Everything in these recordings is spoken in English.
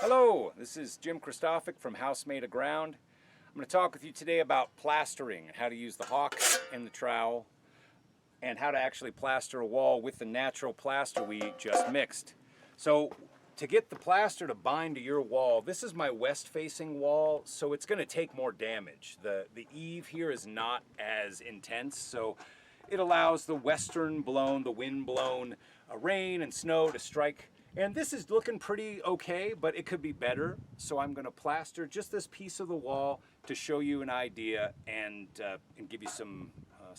Hello, this is Jim Christophic from House Made of Ground. I'm going to talk with you today about plastering, how to use the hawk and the trowel, and how to actually plaster a wall with the natural plaster we just mixed. So to get the plaster to bind to your wall, this is my west-facing wall, so it's going to take more damage. The eave here is not as intense, so it allows the the wind-blown rain and snow to strike. And this is looking pretty okay, but it could be better. So I'm going to plaster just this piece of the wall to show you an idea and give you some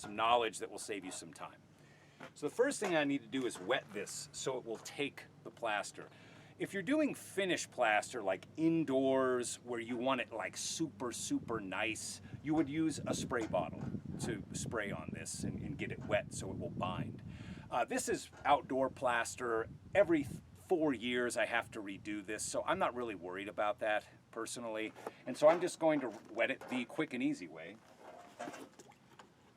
knowledge that will save you some time. So the first thing I need to do is wet this so it will take the plaster. If you're doing finish plaster like indoors where you want it like super nice, you would use a spray bottle to spray on this and get it wet so it will bind. This is outdoor plaster. Every 4 years I have to redo this, so I'm not really worried about that personally. And so I'm just going to wet it the quick and easy way.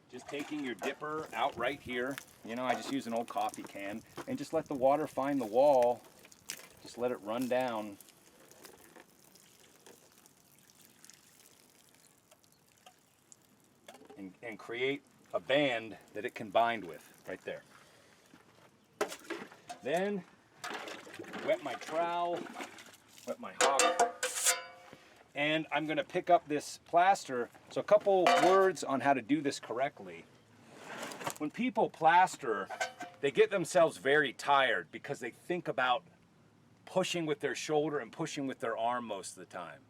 Just taking your dipper out right here. You know, I just use an old coffee can and just let the water find the wall. Just let it run down. And create a band that it can bind with right there. Then wet my trowel, wet my hawk, and I'm going to pick up this plaster. So a couple words on how to do this correctly. When people plaster, they get themselves very tired because they think about pushing with their shoulder and pushing with their arm most of the time.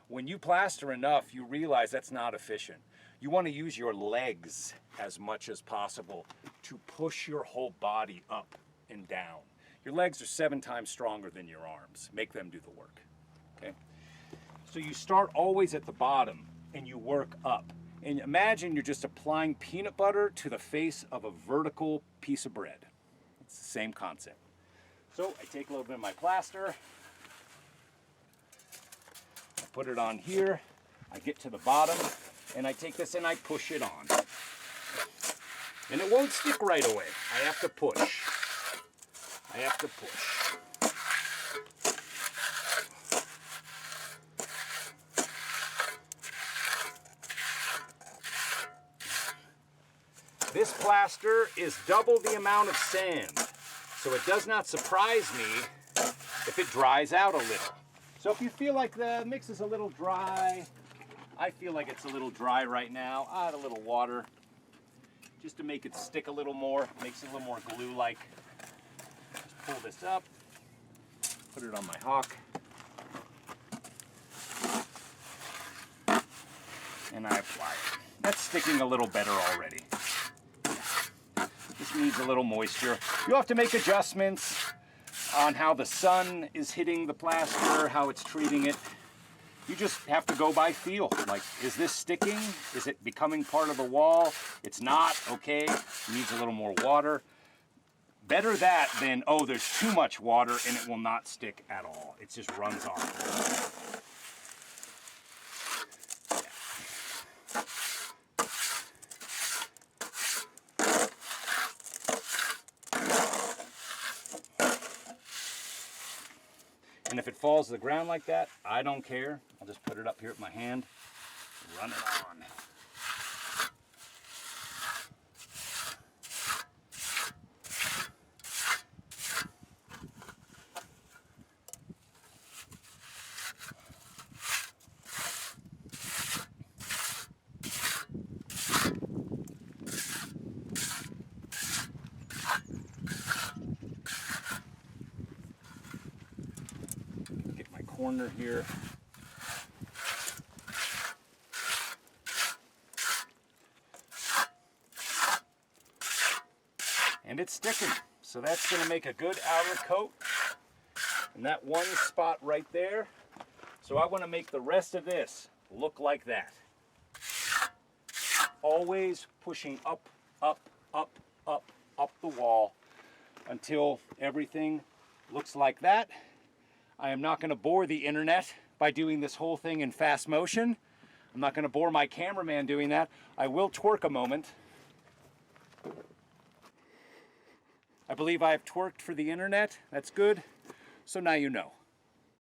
When you plaster enough, you realize that's not efficient. You want to use your legs as much as possible to push your whole body up and down. Your legs are 7 times stronger than your arms. Make them do the work, okay? So you start always at the bottom and you work up. And imagine you're just applying peanut butter to the face of a vertical piece of bread. It's the same concept. So I take a little bit of my plaster, I put it on here, I get to the bottom, and I take this and I push it on. And it won't stick right away. I have to push. I have to push. This plaster is double the amount of sand, so it does not surprise me if it dries out a little. So if you feel like the mix is a little dry, I feel like it's a little dry right now, I'll add a little water just to make it stick a little more, makes it a little more glue-like. Pull this up, put it on my hawk, and I apply it. That's sticking a little better already. This needs a little moisture. You'll have to make adjustments on how the sun is hitting the plaster, how it's treating it. You just have to go by feel. Like, is this sticking? Is it becoming part of the wall? It's not, okay. It needs a little more water. Better that than, oh, there's too much water and it will not stick at all. It just runs off. And if it falls to the ground like that, I don't care. I'll just put it up here at my hand, run it on. Get my corner here. And it's sticking, so that's going to make a good outer coat. And that one spot right there. So I want to make the rest of this look like that. Always pushing up the wall until everything looks like that. I am not going to bore the internet by doing this whole thing in fast motion. I'm not going to bore my cameraman doing that. I will twerk a moment. I believe I have twerked for the internet. That's good. So now you know.